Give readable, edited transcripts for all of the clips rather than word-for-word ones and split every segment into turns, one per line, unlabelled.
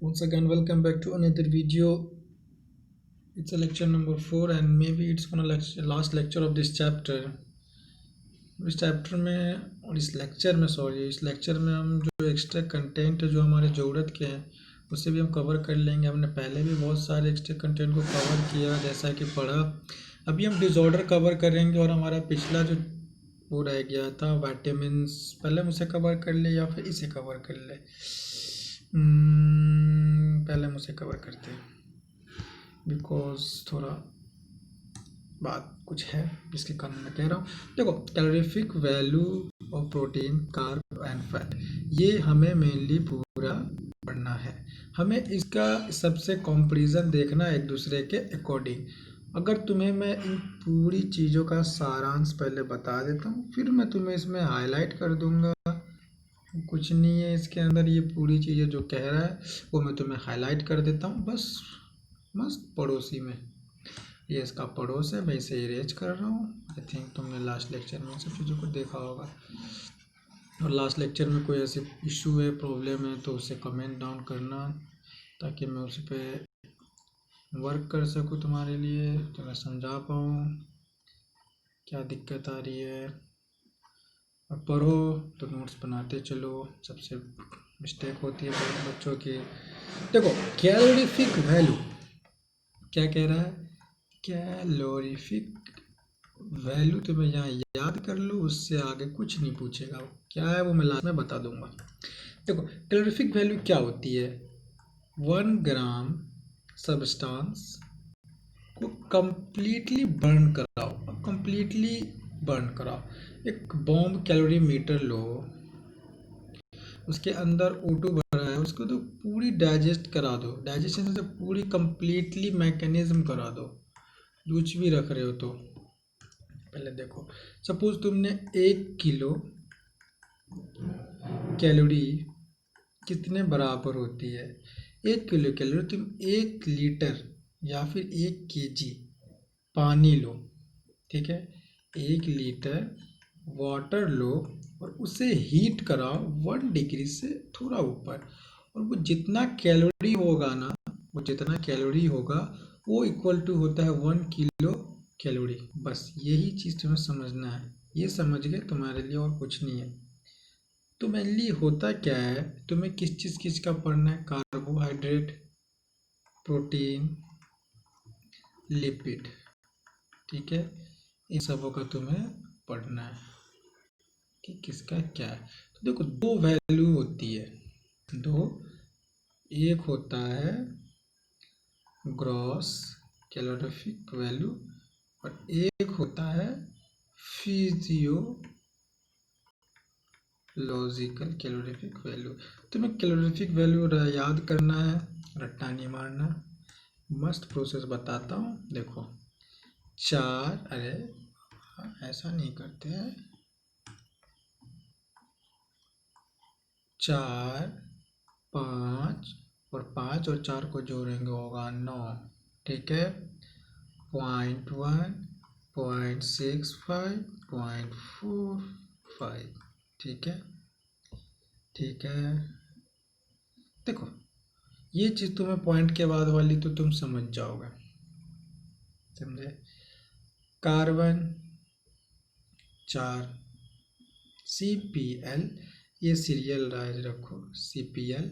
Once again, welcome back to another video. It's a lecture number 4 and maybe it's gonna last lecture of this chapter. इस chapter में और इस lecture में हम जो extra content जो हमारे ज़रूरत के हैं उसे भी हम कवर कर लेंगे। हमने पहले भी बहुत सारे एक्स्ट्रा कंटेंट को कवर किया जैसा कि पढ़ा। अभी हम डिसऑर्डर कवर करेंगे और हमारा पिछला जो वो रह गया था विटामिन्स, पहले हम उसे कवर कर ले या फिर इसे कवर कर ले। पहले हम उसे कवर करते हैं बिकॉज थोड़ा बात कुछ है जिसके कारण मैं कह रहा हूँ। देखो, calorific value of protein, carb and fat, ये हमें मेनली पूरा पढ़ना है। हमें इसका सबसे कंपैरिजन देखना है एक दूसरे के अकॉर्डिंग। अगर तुम्हें मैं इन पूरी चीज़ों का सारांश पहले बता देता हूँ, फिर मैं तुम्हें इसमें हाईलाइट कर दूंगा। कुछ नहीं है इसके अंदर, ये पूरी चीज़ें जो कह रहा है वो मैं तुम्हें हाईलाइट कर देता हूँ। बस मस्त पड़ोसी में, ये इसका पड़ोस है, मैं इसे इरेज कर रहा हूँ। आई थिंक तुमने लास्ट लेक्चर में सब चीज़ों को देखा होगा, और लास्ट लेक्चर में कोई ऐसे इशू है, प्रॉब्लम है तो उसे कमेंट डाउन करना ताकि मैं उस पर वर्क कर सकूँ तुम्हारे लिए, तो मैं समझा पाऊँ क्या दिक्कत आ रही है। और पढ़ो तो नोट्स बनाते चलो, सबसे मिस्टेक होती है बहुत बच्चों की। देखो, कैलोरीफिक वैल्यू क्या कह रहा है, कैलोरीफिक वैल्यू तुम्हें यहाँ याद कर लो, उससे आगे कुछ नहीं पूछेगा। क्या है वो मैं लास्ट में बता दूंगा। देखो, कैलोरीफिक वैल्यू क्या होती है, 1 ग्राम सब्सटेंस को कंप्लीटली बर्न कराओ। एक बॉम्ब कैलोरी मीटर लो, उसके अंदर O2 भरा है, उसको तो पूरी डाइजेस्ट करा दो। डाइजेशन से पूरी कंप्लीटली मैकेनिज्म करा दो, कुछ भी रख रहे हो तो। पहले देखो, सपोज तुमने 1 किलो कैलोरी कितने बराबर होती है, 1 किलो कैलोरी तुम 1 लीटर या फिर 1 केजी पानी लो, ठीक है। 1 लीटर वाटर लो और उसे हीट कराओ 1 डिग्री से थोड़ा ऊपर, और वो जितना कैलोरी होगा वो इक्वल टू होता है 1 किलो कैलोरी। बस यही चीज़ तुम्हें समझना है, ये समझ गए, तुम्हारे लिए और कुछ नहीं है। तो मेनली होता क्या है, तुम्हें किस चीज़ का पढ़ना है, कार्बोहाइड्रेट, प्रोटीन, लिपिड, ठीक है। इन सबों का तुम्हें पढ़ना है कि किसका क्या है। तो देखो, 2 वैल्यू होती है, एक होता है ग्रॉस कैलोरीफिक वैल्यू और एक होता है फिजियोलॉजिकल कैलोरीफिक वैल्यू। तुम्हें कैलोरीफिक वैल्यू याद करना है, रट्टा नहीं मारना। मस्त प्रोसेस बताता हूँ, देखो। 4, अरे ऐसा नहीं करते हैं, 4, 5 और 5 और 4 को जोड़ेंगे होगा 9, ठीक है। 0.1, 0.65, 0.45, ठीक है। देखो, ये चीज़ तुम्हें पॉइंट के बाद वाली तो तुम समझ जाओगे, समझे। कार्बन 4, CPL, ये सीरियल राइज रखो, CPL,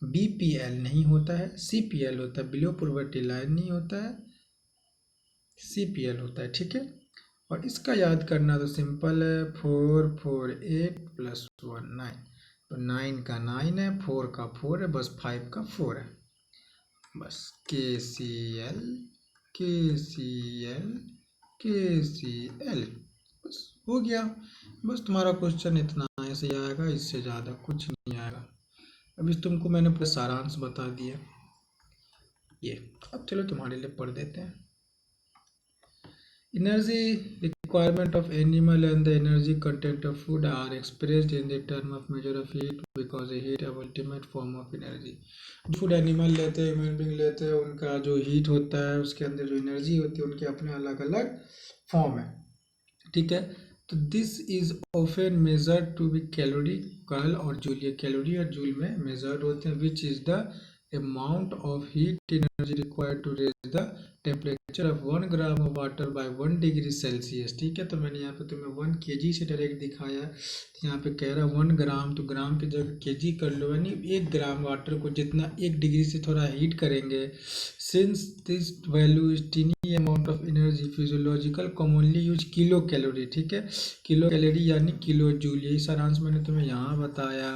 BPL नहीं होता है, CPL होता है, बिलो पॉवर्टी लाइन नहीं होता है, CPL होता है, ठीक है। और इसका याद करना तो सिंपल है, 4 4 8 + 1 9, तो 9 का 9 है, 4 का 4 है, बस 5 का 4 है, बस KCl बस हो गया। बस तुम्हारा क्वेश्चन इतना ऐसे आएगा, इससे ज़्यादा कुछ नहीं आएगा। अभी तुमको मैंने पूरा सारांश बता दिया ये। अब चलो तुम्हारे लिए पढ़ देते हैं। Energy requirement of animal and the energy content of food are expressed in the term of measure of heat because the heat is ultimate form of energy. Food animal लेते हैं, ह्यूमन बीइंग लेते हैं, उनका जो heat होता है उसके अंदर जो एनर्जी होती है उनके अपने अलग अलग फॉर्म है, ठीक है। तो this is often measured to be calorie, cal और जूल, ये कैलोरी और जूल में मेजर्ड होते हैं, which is the amount of heat energy required to raise the temperature of 1 gram of water by 1 degree Celsius। ठीक है, तो मैंने यहाँ पे तुम्हें 1 kg से डायरेक्ट दिखाया। तो यहाँ पे कह रहा 1 ग्राम, तो ग्राम की जगह kg कर लो, यानी 1 ग्राम वाटर को जितना 1 डिग्री से थोड़ा हीट करेंगे। Since this value is tiny amount of energy physiological commonly use kilo calorie. ठीक है, किलो कैलोरी यानी किलो जूल, यही सारांश मैंने तुम्हें यहाँ बताया।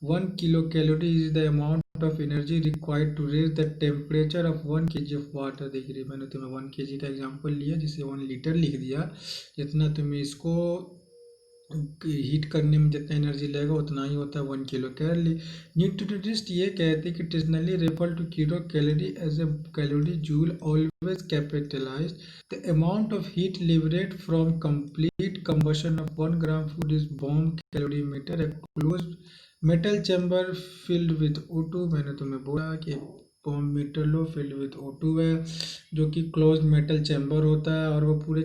1 kilocalorie is the amount of energy required to raise the temperature of 1 kg of water। देख रही, मैंने तुम्हें 1 kg का एग्जांपल लिया, जिसे 1 लीटर लिख दिया। जितना तुम्हें इसको हीट करने में जितना एनर्जी लगेगा उतना ही होता है 1 किलो कैलोरी। न्यूट्रिशनिस्ट ये कहते हैं कि traditionally refer to kilo calorie as a calorie joule always capitalize the amount of heat liberate from complete combustion of 1 gram food is bomb calorimeter a close metal chamber filled with O2। मैंने तुम्हें बोला कि bomb meter लो filled with O2 है, जो कि close metal chamber होता है और वो पूरे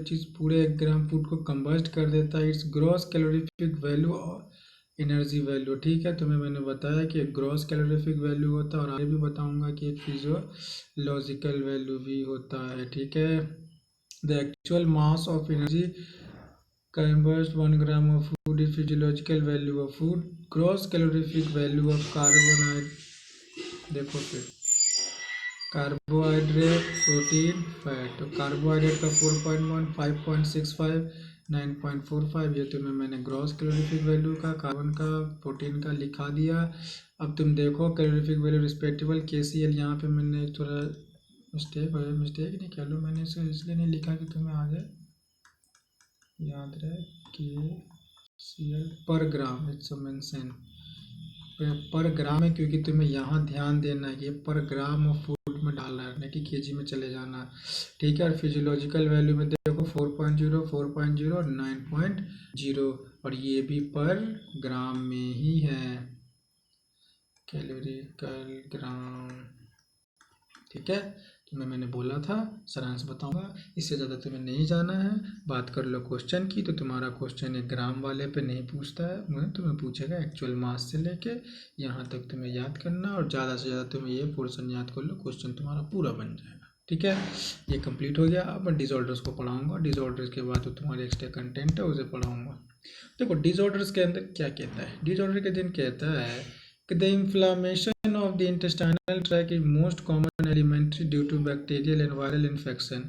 1 ग्राम फूड को कंबस्ट कर देता है। इट्स ग्रॉस कैलोरीफिक वैल्यू और एनर्जी वैल्यू। ठीक है, तुम्हें मैंने बताया कि एक ग्रॉस कैलोरीफिक वैल्यू होता है और आगे भी बताऊंगा कि एक फिजियोलॉजिकल वैल्यू भी होता है। ठीक है, the actual mass of energy combust 1 gram of food is physiological value of food। gross calorific value of carbohydrate, देखो फिर कार्बोहाइड्रेट प्रोटीन फैट, तो कार्बोहाइड्रेट का 4.1 5.65 9.45, ये तुम्हें मैंने ग्रॉस कैलोरीफिक वैल्यू का, कार्बन का, प्रोटीन का लिखा दिया। अब तुम देखो कैलोरीफिक वैल्यू रिस्पेक्टिबल KCl, यहाँ पे मैंने थोड़ा मिस्टेक नहीं कह लो, मैंने इसे इसलिए नहीं लिखा कि तुम्हें आगे याद रहे कि KCl पर ग्राम, इट्स मेंशन पर ग्राम है, क्योंकि तुम्हें यहाँ ध्यान देना है कि पर ग्राम ऑफ फूड में डालना है, नहीं कि केजी में चले जाना। ठीक है, और फिजियोलॉजिकल वैल्यू में देखो 4.0 4.0 और 9.0, और ये भी पर ग्राम में ही है, कैलोरिकल ग्राम। ठीक है, तुम्हें मैंने बोला था सारांश बताऊंगा, इससे ज़्यादा तुम्हें नहीं जाना है। बात कर लो क्वेश्चन की, तो तुम्हारा क्वेश्चन एक ग्राम वाले पे नहीं पूछता है, मैं तुम्हें पूछेगा एक्चुअल मास से लेके यहाँ तक तुम्हें याद करना, और ज़्यादा से ज़्यादा तुम्हें ये पोर्शन याद कर लो, क्वेश्चन तुम्हारा पूरा बन जाएगा। ठीक है, ये कंप्लीट हो गया। अब मैं डिसऑर्डर्स को पढ़ाऊँगा, डिसऑर्डर्स के बाद तो तुम्हारे एक्स्ट्रा कंटेंट है उसे पढ़ाऊँगा। देखो डिसऑर्डर्स के अंदर क्या कहता है, डिसऑर्डर के दिन कहता है the inflammation of the intestinal tract is most common elementary due to bacterial and viral infection।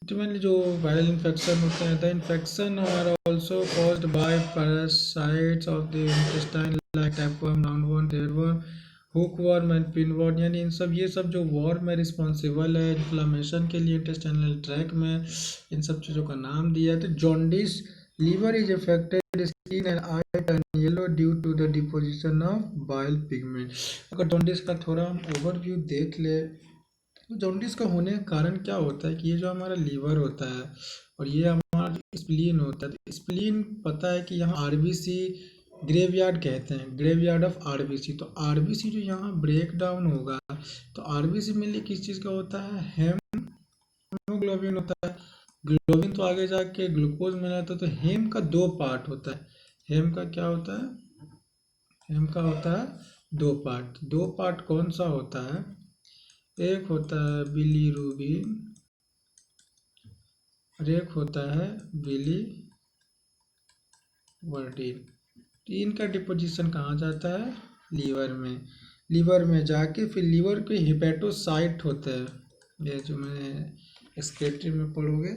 तो मैंने जो वायरल इन्फेक्शन होता है, the infection are also caused by parasites of the intestine like tapeworm, roundworm, tapeworm, hookworm and pinworm। यानी ये सब जो warm है रिस्पॉन्सिबल है इन्फ्लामेशन के लिए इंटेस्टाइनल ट्रैक में, इन सब चीज़ों का नाम दिया है। तो jaundice, liver is affected, skin and eye turn yellow due to the deposition of bile pigment। अगर जॉन्डिस का थोड़ा हम ओवरव्यू देख ले, तो जॉन्डिस का होने का कारण क्या होता है कि ये जो हमारा लीवर होता है और ये हमारा स्प्लीन होता है, तो स्प्लीन पता है कि यहाँ RBC ग्रेवयार्ड कहते हैं, ग्रेवयार्ड ऑफ RBC। तो RBC जो यहाँ ब्रेक डाउन होगा, तो RBC मेनली किस चीज़ का होता है, हेमोग्लोबिन होता है। ग्लोबिन तो आगे जाके ग्लूकोज में रहता है। तो हेम का 2 पार्ट होता है, हेम का क्या होता है, हेम का होता है 2 पार्ट। 2 पार्ट कौन सा होता है, एक होता है बिलीरुबिन और एक होता है बिलीवर्डिन। तो इनका डिपोजिशन कहाँ जाता है, लीवर में, लीवर में जाके फिर लीवर के हेपेटोसाइट होते हैं, ये जो मैंने स्केट्री में पढ़ोगे,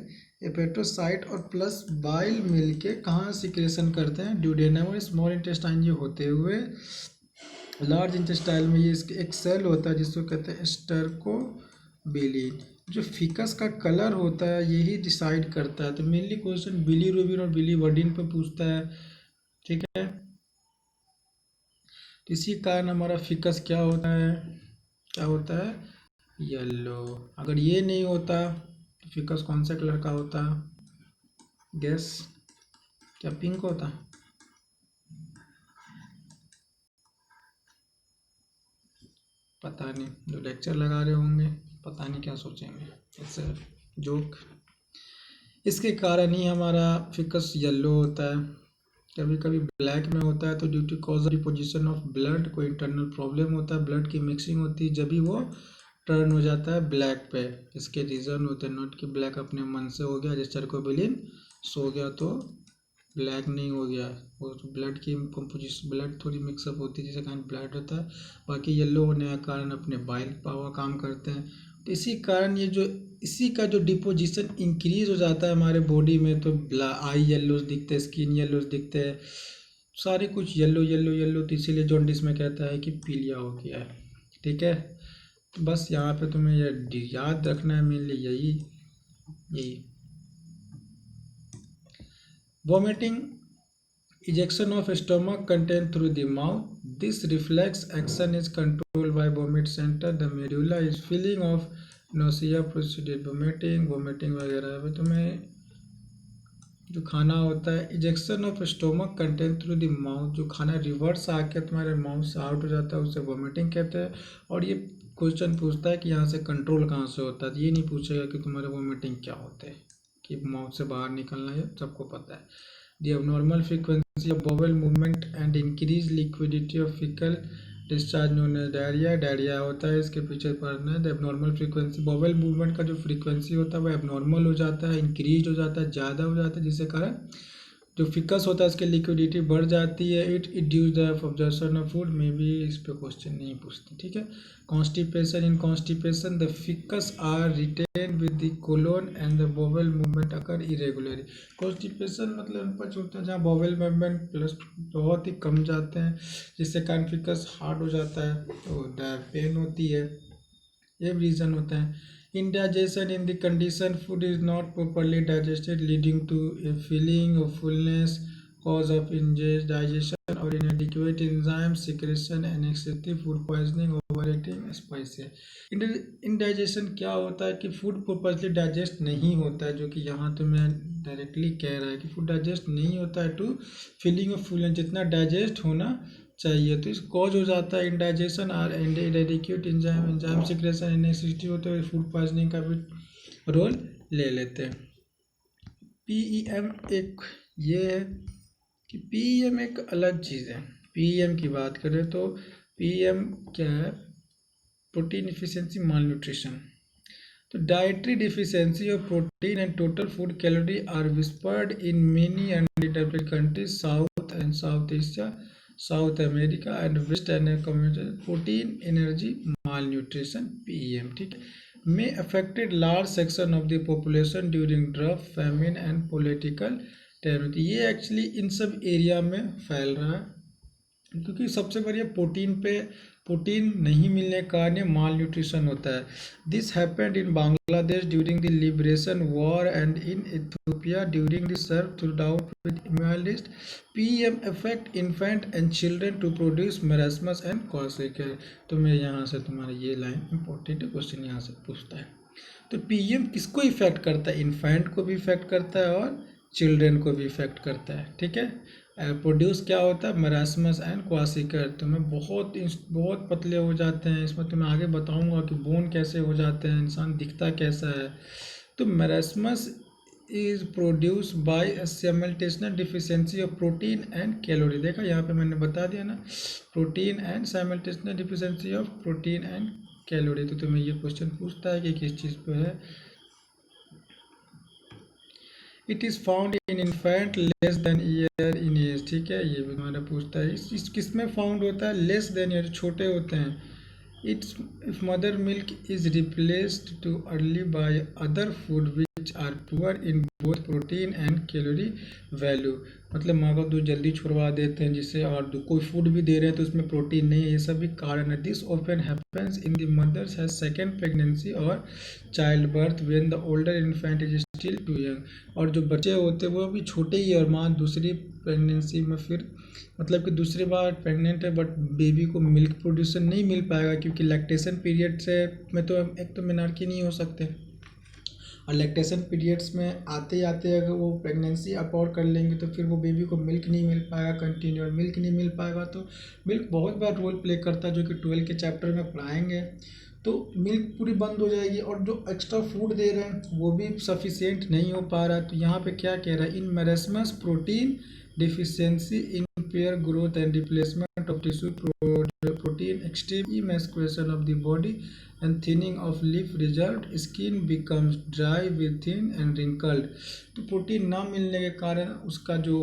हेपेटोसाइट और प्लस बाइल मिलके कहाँ सिक्रेशन करते हैं, ड्यूडेनम और स्मॉल इंटेस्टाइन ये होते हुए लार्ज इंटेस्टाइन में ये इसके एक सेल होता है जिसको कहते हैं स्टर्कोबिलिन। जो फिकस का कलर होता है यही डिसाइड करता है। तो मेनली क्वेश्चन बिलीरुबिन और बिलीवर्डिन पे पूछता है। ठीक है, इसी कारण हमारा फिकस क्या होता है, क्या होता है, येलो। अगर ये नहीं होता तो फिकस कौन सा कलर का होता, गैस, क्या पिंक होता, पता नहीं, जो लेक्चर लगा रहे होंगे पता नहीं क्या सोचेंगे, इससे जोक। इसके कारण ही हमारा फिकस येलो होता है। कभी कभी ब्लैक में होता है तो due to cause of deposition of blood, कोई इंटरनल प्रॉब्लम होता है, ब्लड की मिक्सिंग होती है, जब भी वो टर्न हो जाता है ब्लैक पे। इसके रीज़न होते हैं नॉट कि ब्लैक अपने मन से हो गया, जैसे चरकोबिलिन सो गया तो ब्लैक नहीं हो गया, वो तो ब्लड की कंपोजिशन, ब्लड थोड़ी मिक्सअप होती है जिसके कारण ब्लैक रहता है। बाकी येलो होने का कारण अपने बाइल पावर काम करते हैं, तो इसी कारण ये जो इसी का जो डिपोजिशन इंक्रीज हो जाता है हमारे बॉडी में, तो आई येलोज दिखते हैं, स्किन येलोज दिखते हैं, सारे कुछ येलो येलो येलो, तो इसीलिए जॉन्डिस में कहता है कि पीलिया हो गया है। ठीक है, तो बस यहाँ पे तुम्हें ये याद रखना है मेनली यही यही vomiting, ejection of stomach content through the mouth. This reflex action is controlled by vomit center. The medulla is feeling of nausea preceded vomiting. vomiting वगैरह है तुम्हें जो खाना होता है, ejection of stomach content through the mouth, जो खाना reverse आके तुम्हारे माउथ से आउट हो जाता है उसे वॉमिटिंग कहते हैं। और ये क्वेश्चन पूछता है कि यहाँ से कंट्रोल कहाँ से होता है, ये नहीं पूछेगा कि तुम्हारे वॉमिटिंग क्या होते हैं, कि माउथ से बाहर निकलना है, सबको पता है। The abnormal frequency of bowel movement and increased liquidity of fecal discharge known as diarrhea, diarrhoea होता है, इसके पीछे पढ़ना है। The abnormal frequency, bowel movement का जो फ्रीक्वेंसी होता है वो एबनॉर्मल हो जाता है, इंक्रीज हो जाता है, ज़्यादा हो जाता है, जिसके कारण जो फिकस होता है उसकी लिक्विडिटी बढ़ जाती है। It reduce the absorption of food, में भी इस पे क्वेश्चन नहीं पूछते। ठीक है, constipation, in constipation the faeces are retained with the colon and the bowel movement occur irregularly. Constipation मतलब अपच होता है जहाँ बॉवल मूवमेंट प्लस बहुत ही कम जाते हैं, जिससे कारण फिकस हार्ड हो जाता है, तो पेन होती है, ये रीज़न होता है। Indigestion, in the condition food is not properly digested, leading to a feeling of fullness, cause of indigestion or inadequate enzyme secretion and excessive food poisoning, overeating, spicy। indigestion क्या होता है कि food properly digest नहीं होता है, जो कि यहाँ तो मैं डायरेक्टली कह रहा है कि फूड डाइजेस्ट नहीं होता है टू फीलिंग ऑफ फुलनेस, जितना डाइजेस्ट होना चाहिए, तो इस कॉज हो जाता है इंडाइजेशन और इनएडिक्वेट एंजाइम सिक्रेशन, इनएसिडिटी होते हुए फूड पॉइजनिंग का भी रोल ले लेते हैं। पीईएम एक ये है कि पीईएम एक अलग चीज़ है। पीईएम की बात करें तो पीईएम क्या है, प्रोटीन इफिशियंसी माल न्यूट्रिशन। तो dietary deficiency of protein and total food calorie are widespread in many undeveloped countries, south and south Asia, south America and west and community. Protein energy malnutrition PM, ठीक है, में affected large section of the population during drought, famine and political terror. ये actually इन सब area में फैल रहा है, क्योंकि सबसे बढ़िया प्रोटीन नहीं मिलने के कारण माल न्यूट्रिशन होता है। This happened in Bangladesh during the liberation war and in Ethiopia during the serve through doubt with immunologist. PM affect infant and children to produce marasmus and kwashiorkor. तो मैं यहाँ से तुम्हारा ये लाइन इंपॉर्टेंट है, क्वेश्चन यहाँ से पूछता है। तो पीएम किसको इफेक्ट करता है, इन्फेंट को भी इफेक्ट करता है और चिल्ड्रन को भी इफेक्ट करता है। ठीक है, प्रोड्यूस क्या होता है, मेरास्मस एंड क्वासिकर। तो मैं बहुत पतले हो जाते हैं, इसमें तो मैं आगे बताऊंगा कि बोन कैसे हो जाते हैं, इंसान दिखता कैसा है। तो marasmus is produce by simultaneous deficiency of protein and calorie. देखा यहाँ पे मैंने बता दिया ना, protein and simultaneous deficiency of protein and calorie. तो तुम्हें ये क्वेश्चन पूछता है कि किस चीज़ पे है। It is found in infant less than year in age. ठीक है, ये भी हमारा पूछता है इस किस में फाउंड होता है, लेस देन ईयर, छोटे होते हैं। It's if mother milk is replaced too early by other food which are poor in both protein and calorie value. मतलब माँ का दूध जल्दी छुड़वा देते हैं जिससे, और कोई फूड भी दे रहे हैं तो उसमें प्रोटीन नहीं है, ये सब भी कारण है। This often happens in the mothers has second pregnancy और child birth when the older infant is still too young. और जो बच्चे होते हैं वो भी छोटे ही, और माँ दूसरी प्रेगनेंसी में फिर मतलब कि दूसरी बार प्रेग्नेंट है, बट बेबी को मिल्क प्रोड्यूसन नहीं मिल पाएगा, क्योंकि लैक्टेशन पीरियड से में तो एक तो मेनार्की नहीं हो सकते, और लैक्टेशन पीरियड्स में आते ही आते अगर वो प्रेगनेंसी अबॉर्ट कर लेंगे तो फिर वो बेबी को मिल्क नहीं मिल पाएगा कंटिन्यू, और मिल्क नहीं मिल पाएगा तो मिल्क बहुत बार रोल प्ले करता है, जो कि 12 के चैप्टर में पढ़ाएंगे। तो मिल्क पूरी बंद हो जाएगी, और जो एक्स्ट्रा फूड दे रहे हैं वो भी सफिशिएंट नहीं हो पा रहा है। तो यहाँ पे क्या कह रहा है, इन marasmus protein deficiency impair growth and replacement of tissue protein, extreme emasculation of the body and thinning of leaf result, skin becomes dry with thin and wrinkled। तो प्रोटीन ना मिलने के कारण उसका जो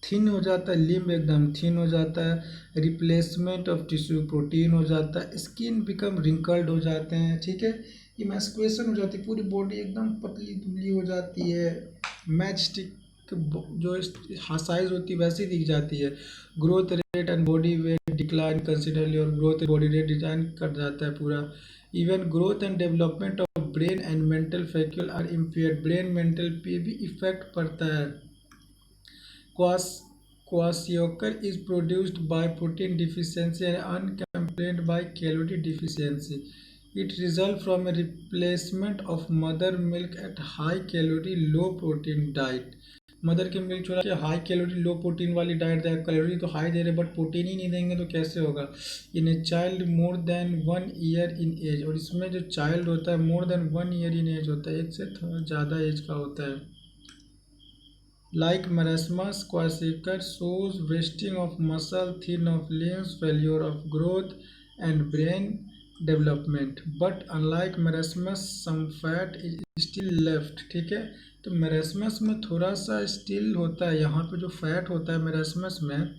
थिन हो जाता है, लिम्ब एकदम थिन हो जाता है, रिप्लेसमेंट ऑफ टिश्यू प्रोटीन हो जाता है, स्किन बिकम रिंकल्ड हो जाते हैं, ठीक है, इमेस्कुएशन हो जाती है, पूरी बॉडी एकदम पतली दुबली हो जाती है, मैच स्टिक जो साइज होती है वैसी दिख जाती है, growth rate and body weight decline considerably, और ग्रोथ बॉडी रेट डिक्लाइन कर जाता है पूरा। Even growth and development of brain and mental faculty are impaired, brain mental पे भी इफेक्ट पड़ता है। Kwashiorkor is produced by protein deficiency and unaccompanied by calorie deficiency. It results from a replacement of mother milk at high calorie low protein diet। Mother की milk चुरा के high calorie low protein वाली diet देगा, calorie तो high दे रहे but protein ही नहीं देंगे तो कैसे होगा। In a child more than 1 year in age, और इसमें जो चाइल्ड होता है more than 1 year in age होता है, एक से थोड़ा ज़्यादा एज का होता है। Like marasmus, Kwashiorkor shows wasting of muscle, thin of limbs, failure of growth and brain development. But unlike marasmus, some fat is still left। ठीक है, तो marasmus में थोड़ा सा स्टिल होता है, यहाँ पे जो फैट होता है marasmus में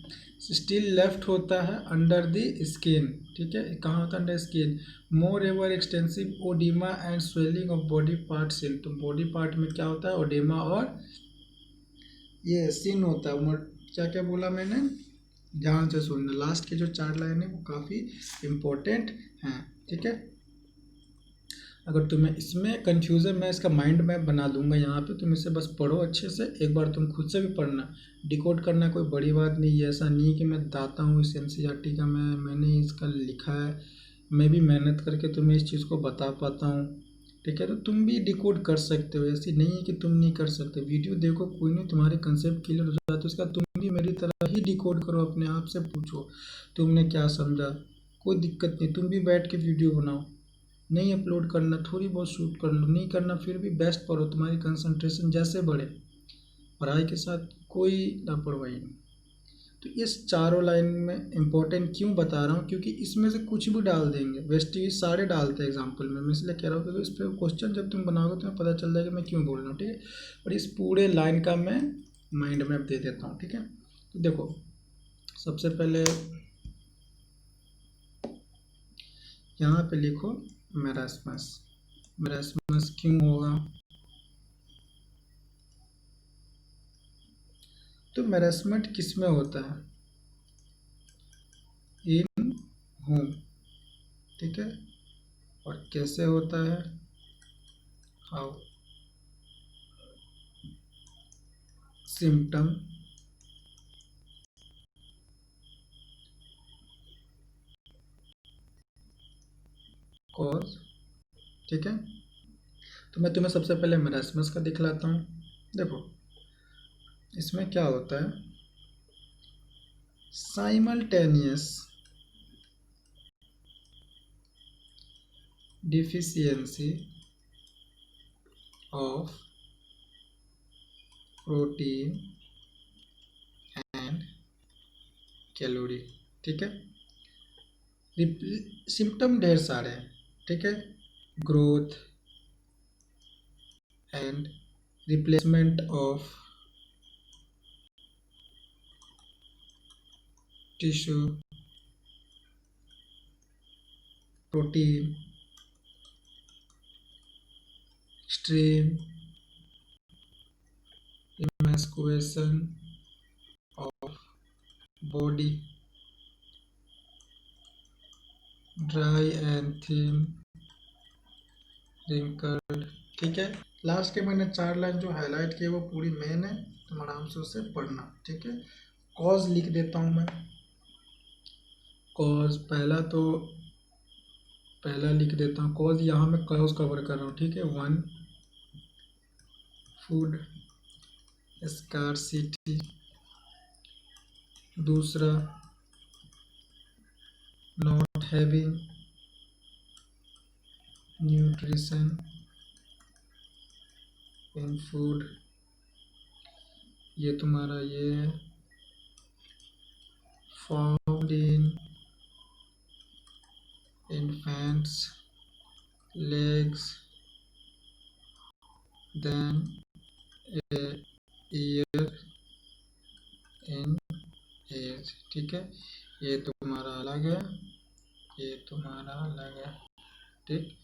स्टिल लेफ्ट होता है अंडर द स्किन। ठीक है, कहाँ होता है under skin. More ever extensive oedema and swelling of body parts in, तो बॉडी पार्ट में क्या होता है ओडेमा और ये सीन होता है। क्या क्या बोला मैंने, ध्यान से सुनना, लास्ट के जो 4 लाइन है वो काफ़ी इम्पोर्टेंट हैं। ठीक है, अगर तुम्हें इसमें कन्फ्यूज़न, मैं इसका माइंड मैप बना दूंगा यहाँ पे, तुम इसे बस पढ़ो अच्छे से, एक बार तुम खुद से भी पढ़ना, डिकोड करना कोई बड़ी बात नहीं है। ऐसा नहीं कि मैं दाता हूँ इस NCERT का, मैंने इसका लिखा है, मैं भी मेहनत करके तुम्हें इस चीज़ को बता पाता हूँ। ठीक है, तो तुम भी डिकोड कर सकते हो, ऐसी नहीं है कि तुम नहीं कर सकते। वीडियो देखो, कोई नहीं, तुम्हारे कंसेप्ट क्लियर हो जाता है तो उसका तुम भी मेरी तरह ही डिकोड करो, अपने आप से पूछो तुमने क्या समझा, कोई दिक्कत नहीं, तुम भी बैठ के वीडियो बनाओ। नहीं अपलोड करना, थोड़ी बहुत शूट कर लो, नहीं करना फिर भी बेस्ट पढ़ो, तुम्हारी कंसंट्रेशन जैसे बढ़े, पढ़ाई के साथ कोई लापरवाही नहीं। तो इस 4 लाइन में इम्पोर्टेंट क्यों बता रहा हूँ, क्योंकि इसमें से कुछ भी डाल देंगे, वेस्टेज सारे डालते हैं एग्जाम्पल में, मैं इसलिए कह रहा हूँ क्योंकि इस पर क्वेश्चन जब तुम बनाओगे तुम्हें पता चल जाएगा मैं क्यों बोल रहा हूँ। ठीक है, और इस पूरे लाइन का मैं माइंड मैप दे देता हूँ। ठीक है, तो देखो सबसे पहले यहाँ पे लिखो मेरास्मस। मेरास्मस क्यों होगा, तो मेरास्मेंट किस में होता है, इन होम। ठीक है, और कैसे होता है, हाउ, सिम्टम, कॉज। ठीक है, तो मैं तुम्हें सबसे पहले मेरास्मस का दिखलाता हूँ। देखो इसमें क्या होता है, simultaneous deficiency of protein and calorie. ठीक है, सिम्टम ढेर सारे हैं। ठीक है, growth and replacement of tissue protein, extreme emasculation of body, dry and thin, wrinkled। ठीक है, लास्ट के मैंने 4 लाइन जो हाईलाइट किए वो पूरी मेन है, तुम आराम से उसे पढ़ना। ठीक है, कॉज लिख देता हूँ मैं। कॉज पहला लिख देता हूँ, कॉज यहाँ मैं कॉज कवर कर रहा हूँ। ठीक है, 1 फूड स्कार्सिटी, दूसरा not having nutrition in food, ये तुम्हारा ये found in infants legs than a year in age। ठीक है, ये तुम्हारा अलग है, ये तुम्हारा अलग है। ठीक,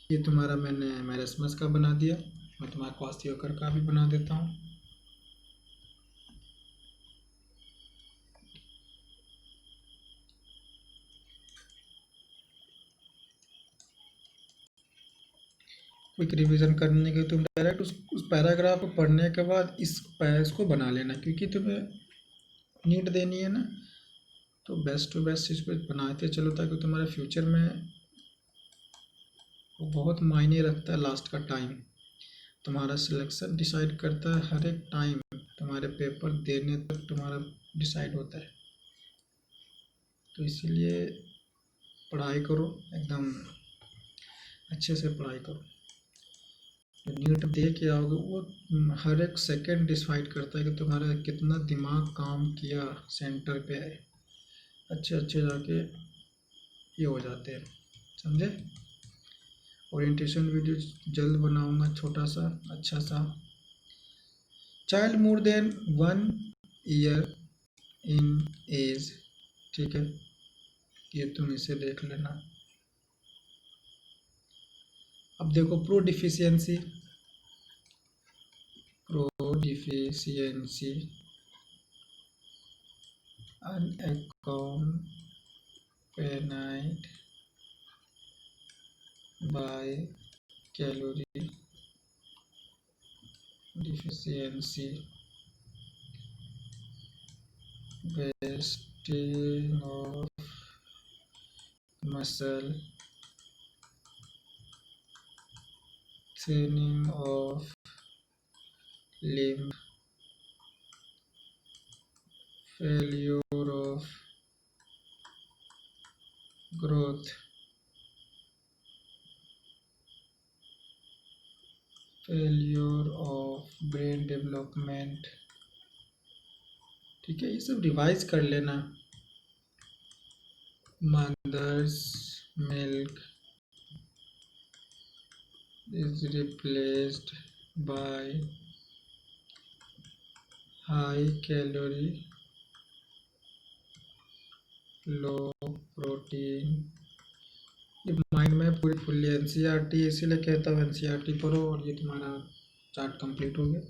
ये तुम्हारा मैंने मैरस्मस का बना दिया, मैं तुम्हारा क्वास्टियोकर का भी बना देता हूँ। क्विक रिवीजन करने के तुम डायरेक्ट उस पैराग्राफ को पढ़ने के बाद इस पैस को बना लेना, क्योंकि तुम्हें नीट देनी है ना, तो बेस्ट टू बेस्ट इस पर बनाते चलो, ताकि तुम्हारे फ्यूचर में वो बहुत मायने रखता है। लास्ट का टाइम तुम्हारा सिलेक्शन डिसाइड करता है, हर एक टाइम तुम्हारे पेपर देने तक तुम्हारा डिसाइड होता है। तो इसीलिए पढ़ाई करो, एकदम अच्छे से पढ़ाई करो। नीट दे के आओगे वो हर एक सेकंड डिसाइड करता है कि तुम्हारा कितना दिमाग काम किया सेंटर पे है। अच्छे अच्छे जाके ये हो जाते हैं, समझे। ओरिएंटेशन वीडियो जल्द बनाऊंगा, छोटा सा अच्छा सा। Child more than 1 year in age, ठीक है, ये तुम इसे देख लेना। अब देखो pro deficiency unaccompanied by calorie deficiency, wasting of muscle, thinning of limb, failure of growth, failure of brain development। ठीक है, ये सब रिवाइज कर लेना। Mother's milk is replaced by high calorie, low protein। ये माइंड में पूरी फुल्ली एनसीईआरटी, इसीलिए कहता हूँ एनसीईआरटी पढ़ो। और ये तुम्हारा चार्ट कंप्लीट हो गया,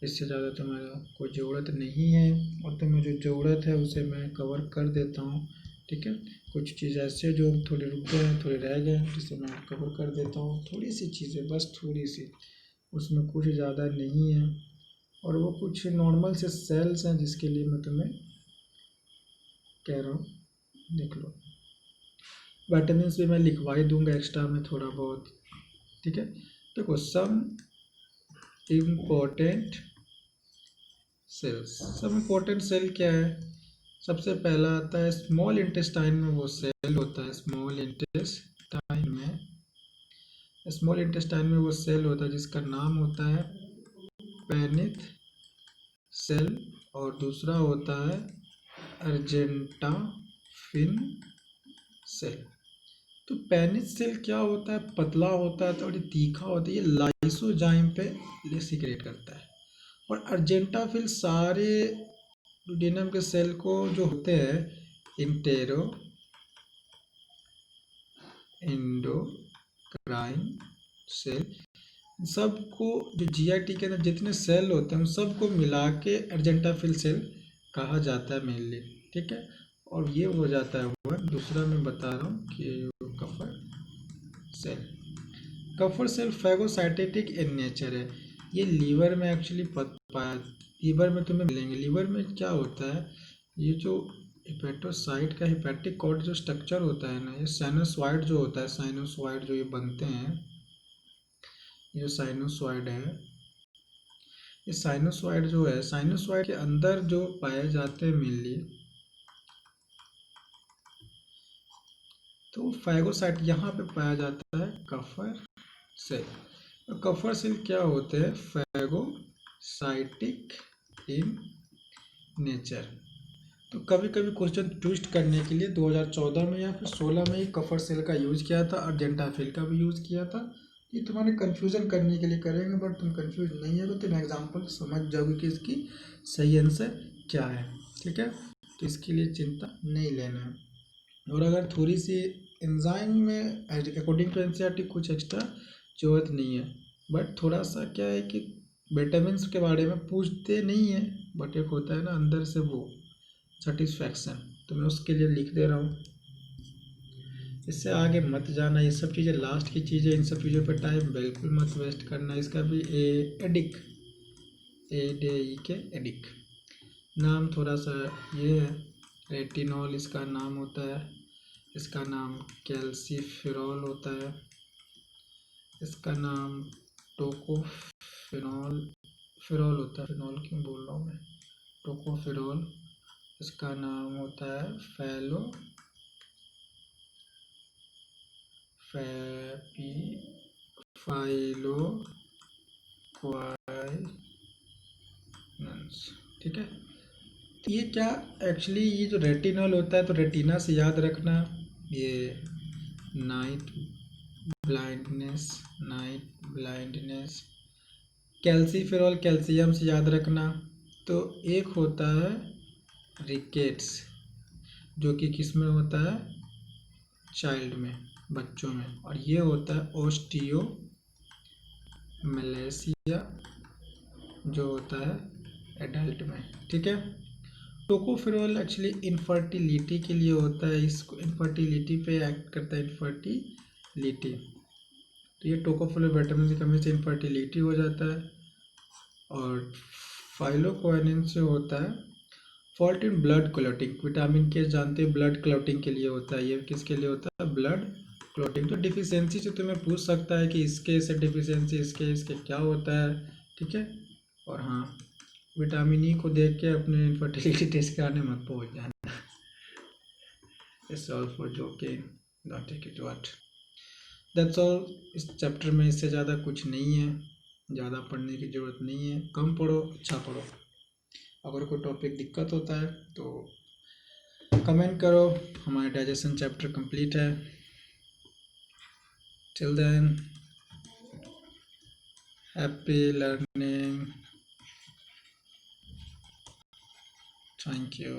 इससे ज़्यादा तुम्हारा कोई ज़रूरत नहीं है, और तुम्हें जो ज़रूरत है उसे मैं कवर कर देता हूँ। ठीक है, कुछ चीज़ ऐसे जो थोड़ी रुक गए हैं, थोड़े रह गए, जिसे मैं कवर कर देता हूँ। थोड़ी सी चीज़ें, बस थोड़ी सी, उसमें कुछ ज़्यादा नहीं है। और वो कुछ नॉर्मल से सेल्स हैं जिसके लिए मैं तुम्हें कह रहा हूँ, देख लो। विटामिन भी मैं लिखवा ही दूंगा एक्स्ट्रा में थोड़ा बहुत। ठीक है, देखो सम इम्पोर्टेंट सेल्स। सब इम्पोर्टेंट सेल क्या है? सबसे पहला आता है स्मॉल इंटेस्टाइन में वो सेल होता है, स्मॉल इंटेस्टाइन में वो सेल होता है जिसका नाम होता है पेनिथ सेल, और दूसरा होता है अर्जेंटाफिन सेल। तो पेनिथ सेल क्या होता है? पतला होता है, थोड़ी तीखा होता है, ये लाइसोजाइम पे सिक्रेट करता है। और अर्जेंटाफिन सारे डुडेनम के सेल को जो होते हैं एंडोक्राइन सेल, सबको जो जीआईटी के अंदर जितने सेल होते हैं उन सबको मिला के अर्जेंटाफिन सेल कहा जाता है मेनली। ठीक है, और ये हो जाता है हुआ। दूसरा मैं बता रहा हूँ कि कफर सेल फैगोसाइटेटिक इन नेचर है। ये लीवर में एक्चुअली पाया, लीवर में तुम्हें मिलेंगे। लीवर में क्या होता है, ये जो हेपेटोसाइट का हेपेटिक कॉर्ड जो स्ट्रक्चर होता है ना, ये साइनोसॉइड जो होता है, साइनोसॉइड जो ये बनते हैं, ये जो साइनोसॉइड है, ये साइनोसॉइड जो है, साइनोसॉइड के अंदर जो पाए जाते हैं मेनली, तो फैगोसाइट यहाँ पे पाया जाता है कफर सेल। तो कफर सेल क्या होते हैं? Phagocytic in nature. तो कभी कभी क्वेश्चन ट्विस्ट करने के लिए 2014 में या फिर 16 में ही कफर सेल का यूज़ किया था, अर्जेंटाफिल का भी यूज़ किया था। ये तुम्हारे कन्फ्यूज़न करने के लिए करेंगे, बट तुम कन्फ्यूज नहीं हो तो तुम एग्जाम्पल समझ जाओगे कि इसकी सही आंसर क्या है। ठीक है, तो इसके लिए चिंता नहीं लेना है। और अगर थोड़ी सी एंजाइम में अकॉर्डिंग टू एनसीईआरटी कुछ एक्स्ट्रा जरूरत नहीं है, बट थोड़ा सा क्या है कि विटामिन्स के बारे में पूछते नहीं है, बट एक होता है ना अंदर से वो सेटिस्फैक्शन, तो मैं उसके लिए लिख दे रहा हूँ। इससे आगे मत जाना, ये सब चीज़ें लास्ट की चीज़ें, इन सब चीज़ों पर टाइम बिल्कुल मत वेस्ट करना। इसका भी एडिक, ए के एडिक नाम थोड़ा सा ये है। रेटिनॉल इसका नाम होता है, इसका नाम कैल्सीफेरॉल होता है, इसका नाम टोकोफेनॉल फेरॉल होता है, फिनॉल क्यों बोल रहा हूँ मैं, टोकोफेरॉल। इसका नाम होता है फाइलोक्वाइनेंस। ठीक है, तो ये क्या एक्चुअली ये जो रेटिनॉल होता है, तो रेटिना से याद रखना, ये नाइट ब्लाइंडनेस। कैल्सीफेरॉल कैल्शियम से याद रखना। तो एक होता है रिकेट्स, जो कि किस में होता है, चाइल्ड में, बच्चों में, और ये होता है ओस्टियो मलेशिया, जो होता है एडल्ट में। ठीक है, टोकोफेरॉल एक्चुअली इनफर्टिलिटी के लिए होता है, इसको इनफर्टिलिटी पे एक्ट करता है, इनफर्टिलिटी। तो ये टोकोफेरॉल विटामिन की कमी से इनफर्टिलिटी हो जाता है। और फाइलोक्वानिन से होता है fault in blood clotting. Vitamin के जानते हैं ब्लड क्लॉटिंग के लिए होता है, ये किसके लिए होता है, ब्लड क्लॉटिंग। तो डिफिशियंसी से तुम्हें पूछ सकता है कि इसके से डिफिशियंसी, इसके क्या होता है। ठीक है, और हाँ, विटामिन ई को देख के अपने इनफर्टिलिटी टेस्ट कराने मत पहुँच जाना। It's all for joking, don't take it what, that's all. इस चैप्टर में इससे ज़्यादा कुछ नहीं है, ज़्यादा पढ़ने की ज़रूरत नहीं है, कम पढ़ो, अच्छा पढ़ो। अगर कोई टॉपिक दिक्कत होता है तो कमेंट करो। हमारा डाइजेशन चैप्टर कंप्लीट है। Till then, happy learning, thank you.